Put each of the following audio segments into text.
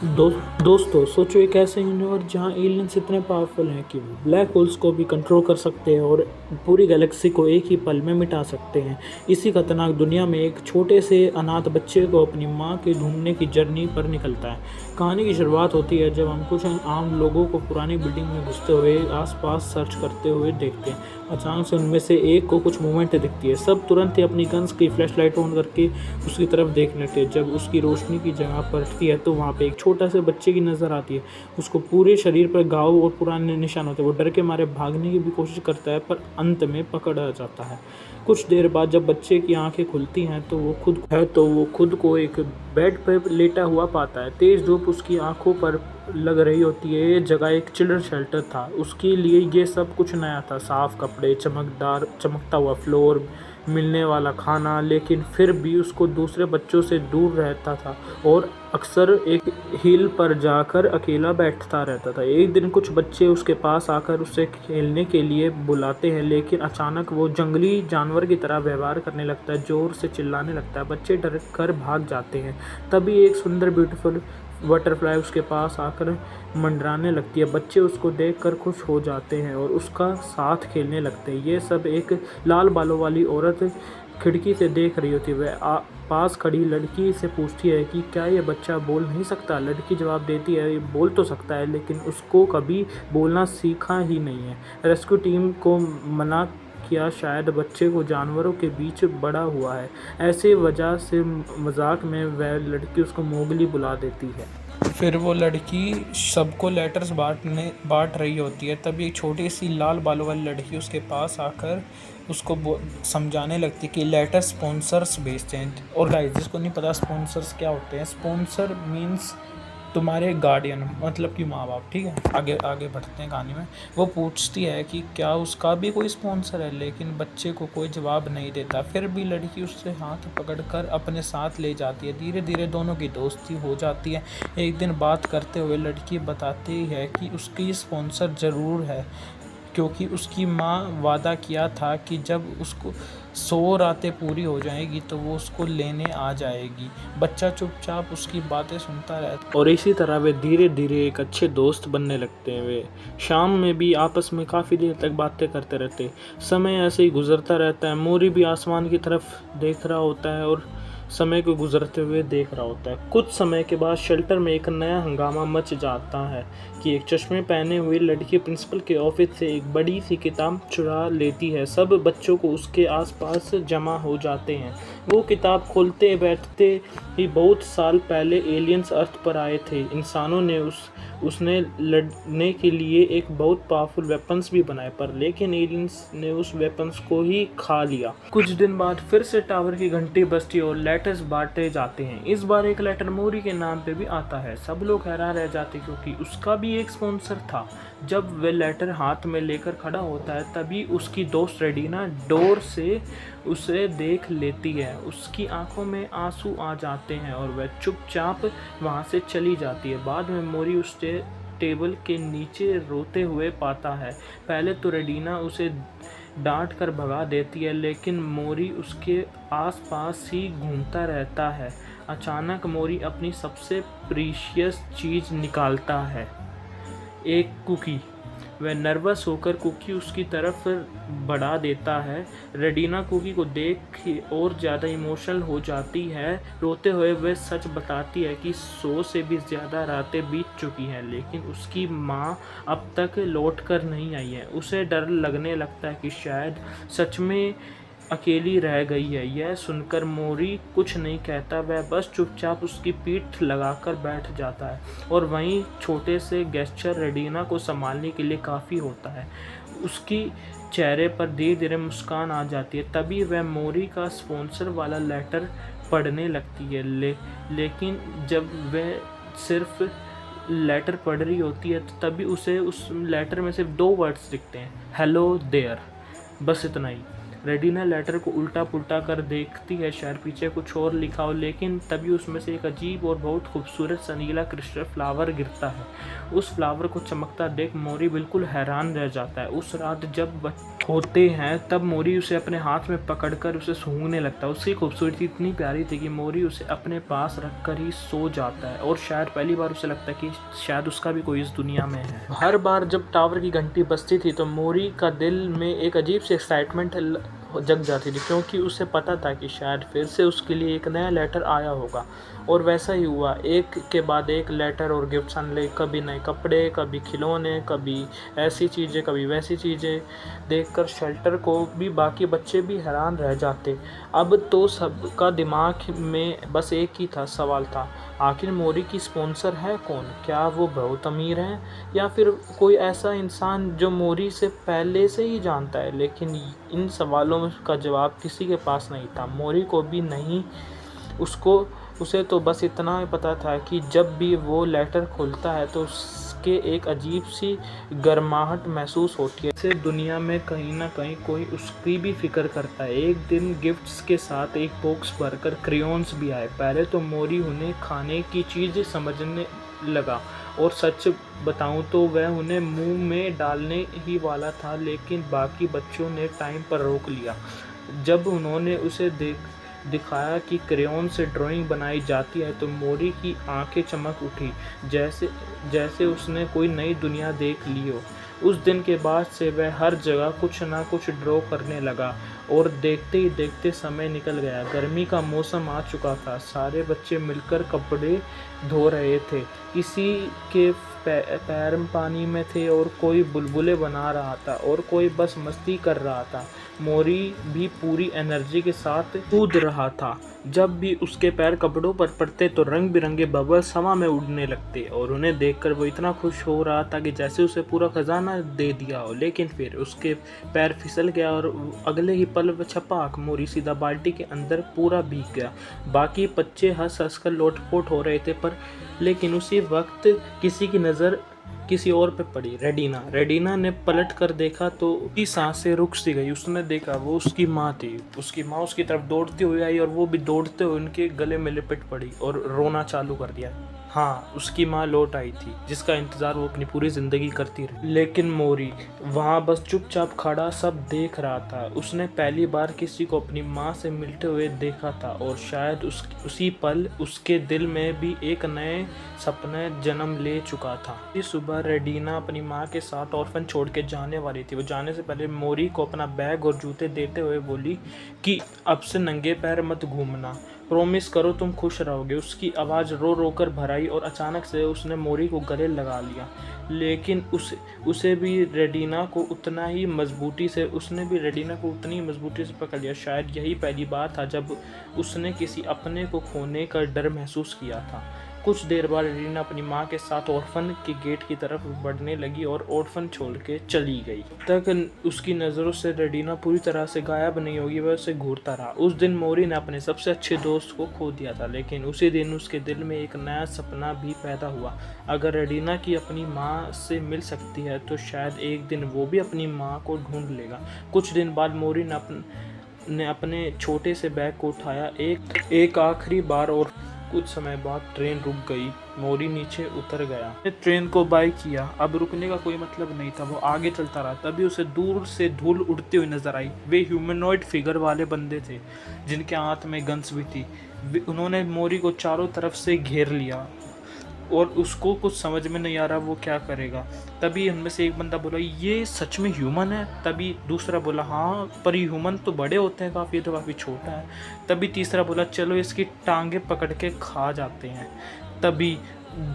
दोस्तों सोचो एक ऐसे यूनिवर्स जहाँ एलियंस इतने पावरफुल हैं कि वो ब्लैक होल्स को भी कंट्रोल कर सकते हैं और पूरी गैलेक्सी को एक ही पल में मिटा सकते हैं। इसी खतरनाक दुनिया में एक छोटे से अनाथ बच्चे को अपनी माँ के ढूंढने की जर्नी पर निकलता है। कहानी की शुरुआत होती है जब हम कुछ आम लोगों को पुरानी बिल्डिंग में घुसते हुए आसपास सर्च करते हुए देखते हैं। अचानक से उनमें से एक को कुछ मूवमेंट दिखती है। सब तुरंत ही अपनी गन्स की फ्लैशलाइट ऑन करके उसकी तरफ देखने लगते हैं। जब उसकी रोशनी की जगह पलटती है तो वहाँ पे एक छोटा से बच्चे की नज़र आती है। उसको पूरे शरीर पर घाव और पुराने निशान होते हैं। वो डर के मारे भागने की भी कोशिश करता है पर अंत में पकड़ जाता है। कुछ देर बाद जब बच्चे की आंखें खुलती हैं तो वो खुद को एक बेड पर लेटा हुआ पाता है। तेज धूप उसकी आंखों पर लग रही होती है। ये जगह एक चिल्ड्रन शेल्टर था। उसके लिए ये सब कुछ नया था। साफ कपड़े, चमकता हुआ फ्लोर, मिलने वाला खाना, लेकिन फिर भी उसको दूसरे बच्चों से दूर रहता था और अक्सर एक हिल पर जाकर अकेला बैठता रहता था। एक दिन कुछ बच्चे उसके पास आकर उससे खेलने के लिए बुलाते हैं, लेकिन अचानक वो जंगली जानवर की तरह व्यवहार करने लगता है, जोर से चिल्लाने लगता है। बच्चे डर कर भाग जाते हैं। तभी एक सुंदर ब्यूटीफुल बटरफ्लाई उसके पास आकर मंडराने लगती है। बच्चे उसको देखकर खुश हो जाते हैं और उसका साथ खेलने लगते हैं। ये सब एक लाल बालों वाली औरत खिड़की से देख रही होती है। वह पास खड़ी लड़की से पूछती है कि क्या ये बच्चा बोल नहीं सकता। लड़की जवाब देती है, ये बोल तो सकता है लेकिन उसको कभी बोलना सीखा ही नहीं है। रेस्क्यू टीम को मना किया, शायद बच्चे को जानवरों के बीच बड़ा हुआ है। ऐसे वजह से मजाक में वह लड़की उसको मोगली बुला देती है। फिर वो लड़की सबको लेटर्स बांट रही होती है। तभी एक छोटी सी लाल बालों वाली लड़की उसके पास आकर उसको समझाने लगती है कि लेटर स्पॉन्सर्स भेजते हैं। और गाइस, जिसको नहीं पता स्पॉन्सर्स क्या होते हैं, स्पॉन्सर मीन्स तुम्हारे गार्डियन, मतलब कि माँ बाप। ठीक है, आगे आगे बढ़ते हैं कहानी में। वो पूछती है कि क्या उसका भी कोई स्पॉन्सर है, लेकिन बच्चे को कोई जवाब नहीं देता। फिर भी लड़की उससे हाथ पकड़कर अपने साथ ले जाती है। धीरे धीरे दोनों की दोस्ती हो जाती है। एक दिन बात करते हुए लड़की बताती है कि उसकी स्पॉन्सर ज़रूर है, क्योंकि उसकी माँ वादा किया था कि जब उसको 100 रातें पूरी हो जाएगी तो वो उसको लेने आ जाएगी। बच्चा चुपचाप उसकी बातें सुनता रहता और इसी तरह वे धीरे धीरे एक अच्छे दोस्त बनने लगते हैं। वे शाम में भी आपस में काफ़ी देर तक बातें करते रहते। समय ऐसे ही गुजरता रहता है। मोरी भी आसमान की तरफ देख रहा होता है और समय को गुजरते हुए देख रहा होता है। कुछ समय के बाद शेल्टर में एक नया हंगामा मच जाता है कि एक चश्मे पहने हुई लड़की प्रिंसिपल के ऑफिस से एक बड़ी सी किताब चुरा लेती है। सब बच्चों को उसके आसपास जमा हो जाते हैं। वो किताब खोलते बैठते ही बहुत साल पहले एलियंस अर्थ पर आए थे। इंसानों ने उसने लड़ने के लिए एक बहुत पावरफुल वेपन्स भी बनाए, पर लेकिन एलियंस ने उस वेपन्स को ही खा लिया। कुछ दिन बाद फिर से टावर की घंटी बजती और लेटर्स बांटे जाते हैं। इस बार एक लेटर मोरी के नाम पे भी आता है। सब लोग हैरान रह जाते क्योंकि उसका भी एक स्पॉन्सर था। जब वह लेटर हाथ में लेकर खड़ा होता है तभी उसकी दोस्त रेडिना डोर से उसे देख लेती है। उसकी आंखों में आंसू आ जाते हैं और वह चुपचाप वहां से चली जाती है। बाद में मोरी उस टेबल के नीचे रोते हुए पाता है। पहले तो रेडिना उसे डांट कर भगा देती है, लेकिन मोरी उसके आसपास ही घूमता रहता है। अचानक मोरी अपनी सबसे प्रीशियस चीज़ निकालता है, एक कुकी। वह नर्वस होकर कुकी उसकी तरफ बढ़ा देता है। रेडिना कुकी को देख और ज़्यादा इमोशनल हो जाती है। रोते हुए वह सच बताती है कि 100 से भी ज़्यादा रातें बीत चुकी हैं, लेकिन उसकी माँ अब तक लौट कर नहीं आई है। उसे डर लगने लगता है कि शायद सच में अकेली रह गई है। यह सुनकर मोरी कुछ नहीं कहता। वह बस चुपचाप उसकी पीठ लगाकर बैठ जाता है और वहीं छोटे से गेस्चर रेडिना को संभालने के लिए काफ़ी होता है। उसकी चेहरे पर धीरे धीरे मुस्कान आ जाती है। तभी वह मोरी का स्पॉन्सर वाला लेटर पढ़ने लगती है। लेकिन जब वह सिर्फ लेटर पढ़ रही होती है तो तभी उसे उस लेटर में सिर्फ 2 वर्ड्स दिखते हैं, हेलो देयर। बस इतना ही। रेडिना लेटर को उल्टा पुल्टा कर देखती है, शायद पीछे कुछ और लिखा हो, लेकिन तभी उसमें से एक अजीब और बहुत खूबसूरत सा नीला क्रिस्टल फ्लावर गिरता है। उस फ्लावर को चमकता देख मोरी बिल्कुल हैरान रह जाता है। उस रात जब होते हैं तब मोरी उसे अपने हाथ में पकड़कर उसे सूंघने लगता है। उसकी खूबसूरती इतनी प्यारी थी कि मोरी उसे अपने पास रखकर ही सो जाता है और शायद पहली बार उसे लगता है कि शायद उसका भी कोई इस दुनिया में है। हर बार जब टावर की घंटी बजती थी तो मोरी का दिल में एक अजीब सी एक्साइटमेंट जग जाती थी, क्योंकि उसे पता था कि शायद फिर से उसके लिए एक नया लेटर आया होगा। और वैसा ही हुआ, एक के बाद एक लेटर और गिफ्ट्स आने लगे। कभी नए कपड़े, कभी खिलौने, कभी ऐसी चीज़ें, कभी वैसी चीज़ें। देखकर शेल्टर को भी बाकी बच्चे भी हैरान रह जाते। अब तो सबका दिमाग में बस एक ही था सवाल था, आखिर मोरी की स्पॉन्सर है कौन? क्या वो बहुत अमीर हैं या फिर कोई ऐसा इंसान जो मोरी से पहले से ही जानता है? लेकिन इन सवालों का जवाब किसी के पास नहीं था, मोरी को भी नहीं। उसे तो बस इतना ही पता था कि जब भी वो लेटर खोलता है तो उसके एक अजीब सी गर्माहट महसूस होती है, जैसे दुनिया में कहीं ना कहीं कोई उसकी भी फिक्र करता है। एक दिन गिफ्ट्स के साथ एक बॉक्स भरकर क्रेयॉन्स भी आए। पहले तो मोरी उन्हें खाने की चीज़ समझने लगा और सच बताऊं तो वह उन्हें मुंह में डालने ही वाला था, लेकिन बाकी बच्चों ने टाइम पर रोक लिया। जब उन्होंने उसे दिखाया कि क्रेयॉन से ड्राइंग बनाई जाती है तो मोरी की आंखें चमक उठी, जैसे उसने कोई नई दुनिया देख ली हो। उस दिन के बाद से वह हर जगह कुछ ना कुछ ड्रॉ करने लगा और देखते ही देखते समय निकल गया। गर्मी का मौसम आ चुका था। सारे बच्चे मिलकर कपड़े धो रहे थे, किसी के पैर पानी में थे और कोई बुलबुले बना रहा था और कोई बस मस्ती कर रहा था। मोरी भी पूरी एनर्जी के साथ कूद रहा था। जब भी उसके पैर कपड़ों पर पड़ते तो रंग बिरंगे बबल्स हवा में उड़ने लगते और उन्हें देखकर वो इतना खुश हो रहा था कि जैसे उसे पूरा खजाना दे दिया हो। लेकिन फिर उसके पैर फिसल गया और अगले ही पल छपाक मोरी सीधा बाल्टी के अंदर पूरा भीग गया। बाकी बच्चे हंस हंस कर लोटपोट हो रहे थे, पर लेकिन उसी वक्त किसी की नज़र किसी और पे पड़ी। रेडिना ने पलट कर देखा तो उसकी सांसें रुक सी गई। उसने देखा वो उसकी माँ थी। उसकी माँ उसकी तरफ दौड़ती हुई आई और वो भी दौड़ते हुए उनके गले में लिपट पड़ी और रोना चालू कर दिया। हाँ, उसकी माँ लौट आई थी जिसका इंतज़ार वो अपनी पूरी ज़िंदगी करती रही। लेकिन मोरी वहाँ बस चुपचाप खड़ा सब देख रहा था। उसने पहली बार किसी को अपनी माँ से मिलते हुए देखा था और शायद उसी पल उसके दिल में भी एक नए सपने जन्म ले चुका था। इस सुबह रेडिना अपनी माँ के साथ ऑर्फन छोड़ के जाने वाली थी। वो जाने से पहले मोरी को अपना बैग और जूते देते हुए बोली कि अब से नंगे पैर मत घूमना, प्रॉमिस करो तुम खुश रहोगे। उसकी आवाज़ रो रो कर भर आई और अचानक से उसने मोरी को गले लगा लिया। लेकिन उसने भी रेडिना को उतनी मजबूती से पकड़ लिया। शायद यही पहली बार था जब उसने किसी अपने को खोने का डर महसूस किया था। कुछ देर बाद रेडिना अपनी माँ के साथ ऑर्फन के गेट की तरफ बढ़ने लगी और ऑर्फन छोड़ के चली गई। तक उसकी नज़रों से रेडिना पूरी तरह से गायब नहीं होगी, वह उसे घूरता रहा। उस दिन मोरी ने अपने सबसे अच्छे दोस्त को खो दिया था, लेकिन उसी दिन उसके दिल में एक नया सपना भी पैदा हुआ। अगर रेडिना की अपनी माँ से मिल सकती है तो शायद एक दिन वो भी अपनी माँ को ढूंढ लेगा। कुछ दिन बाद मोरी ने अपने छोटे से बैग को उठाया एक आखिरी बार और कुछ समय बाद ट्रेन रुक गई। मोरी नीचे उतर गया, ट्रेन को बाय किया। अब रुकने का कोई मतलब नहीं था, वो आगे चलता रहा। तभी उसे दूर से धूल उड़ती हुई नजर आई। वे ह्यूमनॉइड फिगर वाले बंदे थे जिनके हाथ में गन्स भी थी। उन्होंने मोरी को चारों तरफ से घेर लिया और उसको कुछ समझ में नहीं आ रहा वो क्या करेगा। तभी उनमें से एक बंदा बोला, ये सच में ह्यूमन है? तभी दूसरा बोला, हाँ पर ह्यूमन तो बड़े होते हैं काफ़ी, तो काफ़ी छोटा है। तभी तीसरा बोला, चलो इसकी टांगे पकड़ के खा जाते हैं। तभी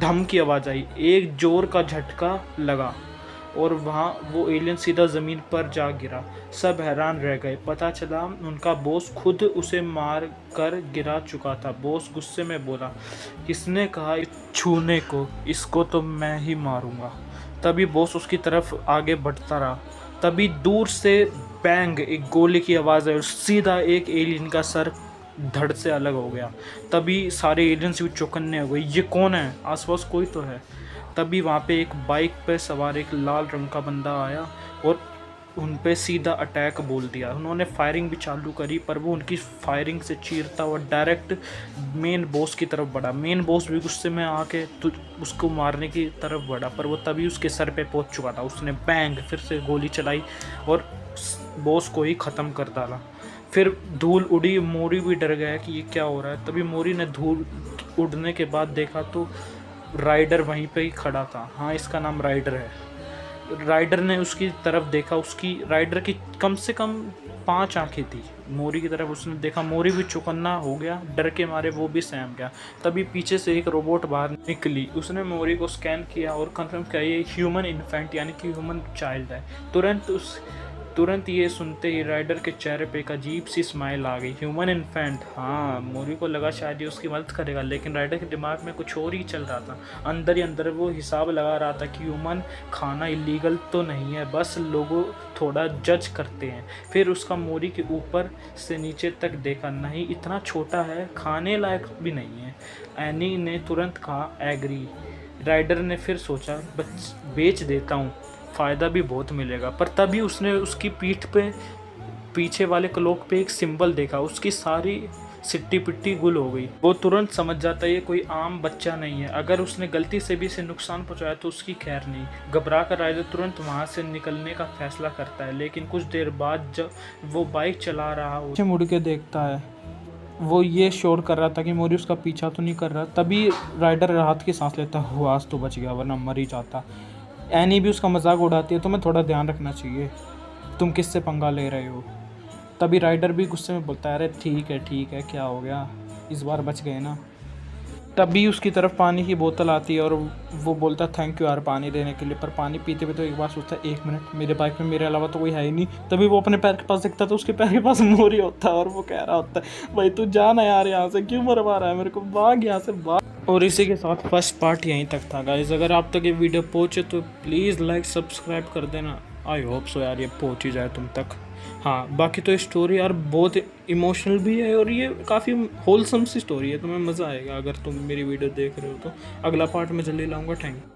धम की आवाज़ आई, एक जोर का झटका लगा और वहाँ वो एलियन सीधा ज़मीन पर जा गिरा। सब हैरान रह गए। पता चला उनका बॉस खुद उसे मार कर गिरा चुका था। बॉस गुस्से में बोला, किसने कहा छूने को? इसको तो मैं ही मारूंगा। तभी बॉस उसकी तरफ आगे बढ़ता रहा। तभी दूर से बैंग एक गोली की आवाज़ आई और सीधा एक एलियन का सर धड़ से अलग हो गया। तभी सारे एलियंस भी चौकन्ने हो गए, ये कौन है? आसपास कोई तो है। तभी वहाँ पे एक बाइक पे सवार एक लाल रंग का बंदा आया और उन पे सीधा अटैक बोल दिया। उन्होंने फायरिंग भी चालू करी, पर वो उनकी फायरिंग से चीरता हुआ डायरेक्ट मेन बॉस की तरफ बढ़ा। मेन बॉस भी गुस्से में आके उसको मारने की तरफ बढ़ा, पर वो तभी उसके सर पे पहुंच चुका था। उसने बैंग फिर से गोली चलाई और बॉस को ही ख़त्म कर डाला। फिर धूल उड़ी, मोरी भी डर गया कि ये क्या हो रहा है। तभी मोरी ने धूल उड़ने के बाद देखा तो राइडर वहीं पे ही खड़ा था। हाँ, इसका नाम राइडर है। राइडर ने उसकी तरफ देखा, उसकी राइडर की कम से कम 5 आंखें थी मोरी की तरफ। उसने देखा, मोरी भी चौकन्ना हो गया, डर के मारे वो भी सहम गया। तभी पीछे से एक रोबोट बाहर निकली। उसने मोरी को स्कैन किया और कंफर्म किया ये ह्यूमन इन्फेंट यानी कि ह्यूमन चाइल्ड है। तुरंत ये सुनते ही राइडर के चेहरे पे एक अजीब सी स्माइल आ गई। ह्यूमन इन्फेंट, हाँ। मोरी को लगा शायद ये उसकी मदद करेगा, लेकिन राइडर के दिमाग में कुछ और ही चल रहा था। अंदर ही अंदर वो हिसाब लगा रहा था कि ह्यूमन खाना इलीगल तो नहीं है, बस लोगों थोड़ा जज करते हैं। फिर उसका मोरी के ऊपर से नीचे तक देखा, नहीं इतना छोटा है, खाने लायक भी नहीं है। एनी ने तुरंत कहा एग्री। राइडर ने फिर सोचा बेच देता हूँ, फ़ायदा भी बहुत मिलेगा। पर तभी उसने उसकी पीठ पे पीछे वाले क्लॉक पे एक सिंबल देखा। उसकी सारी सिट्टी पिट्टी गुल हो गई। वो तुरंत समझ जाता है ये कोई आम बच्चा नहीं है, अगर उसने गलती से भी इसे नुकसान पहुंचाया तो उसकी खैर नहीं। घबरा कर राइडर तुरंत वहाँ से निकलने का फैसला करता है, लेकिन कुछ देर बाद जब वो बाइक चला रहा हो, मुड़ के देखता है। वो ये श्योर कर रहा था कि मोरी उसका पीछा तो नहीं कर रहा। तभी राइडर राहत की सांस लेता है, हुआ आज तो बच गया, वरना मर ही जाता। एनी भी उसका मजाक उड़ाती है, तुम्हें थोड़ा ध्यान रखना चाहिए, तुम किससे पंगा ले रहे हो। तभी राइडर भी गुस्से में बोलता है, अरे ठीक है, क्या हो गया, इस बार बच गए ना। तभी उसकी तरफ पानी की बोतल आती है और वो बोलता है थैंक यू यार पानी देने के लिए। पर पानी पीते पीते एक बार सोचता है, 1 मिनट, मेरे बाइक में मेरे अलावा तो कोई है ही नहीं। तभी वो अपने पैर के पास देखता है तो उसके पैर के पास मोरी होता है और वो कह रहा होता है, भाई तू जाना यार यहाँ से, क्यों मरवा रहा है मेरे को, भाग यहाँ से भाग। और इसी के साथ फर्स्ट पार्ट यहीं तक था गाइस। अगर आप तक ये वीडियो पहुँचे तो प्लीज़ लाइक सब्सक्राइब कर देना। आई होप सो यार ये पहुँच ही जाए तुम तक। हाँ, बाकी तो स्टोरी यार बहुत इमोशनल भी है और ये काफ़ी होलसम सी स्टोरी है, तुम्हें मज़ा आएगा अगर तुम मेरी वीडियो देख रहे हो तो। अगला पार्ट मैं जल्दी लाऊंगा। Thank you.